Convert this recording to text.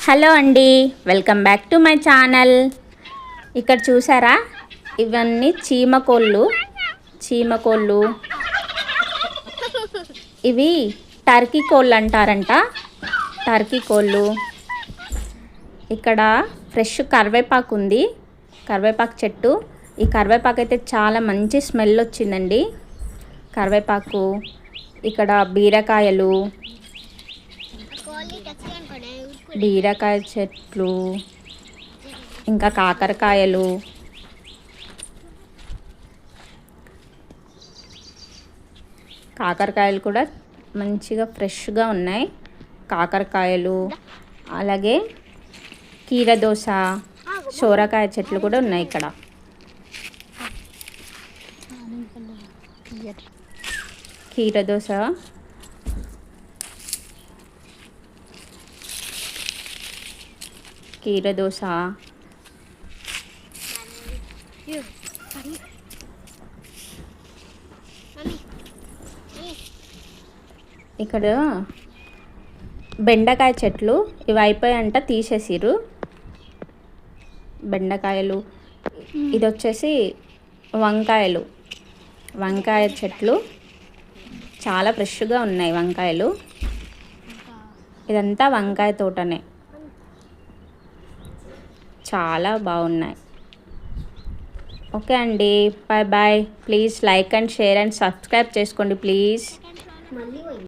Hello అండి, welcome back to my channel. ఇక్కడ చూసారా, ఇవన్నీ చీమకోళ్ళు. ఇవి టర్కీ కోళ్ళు అంటారంట. టర్కీ కోళ్ళు. ఇక్కడ ఫ్రెష్ కరివేపాకు ఉంది, కరివేపాకు చెట్టు. ఈ కరివేపాకు అయితే చాలా మంచి స్మెల్ వచ్చిందండి. కరివేపాకు, ఇక్కడ బీరకాయలు, బీరకాయ చెట్లు, ఇంకా కాకరకాయలు, కాకరకాయలు కూడా మంచిగా ఫ్రెష్గా ఉన్నాయి. కాకరకాయలు, అలాగే కీరదోస, సోరకాయ చెట్లు కూడా ఉన్నాయి ఇక్కడ. కీరదోస, కీరదోస, ఇక్కడ బెండకాయ చెట్లు. ఇవి అయిపోయాయంట, తీసేసిరు బెండకాయలు. ఇది వచ్చేసి వంకాయలు, వంకాయ చెట్లు. చాలా ఫ్రెష్గా ఉన్నాయి వంకాయలు. ఇదంతా వంకాయ తోటనే, చాలా బాగున్నాయి. ఓకే అండి, bye bye. Please like and share and subscribe చేసుకోండి ప్లీజ్.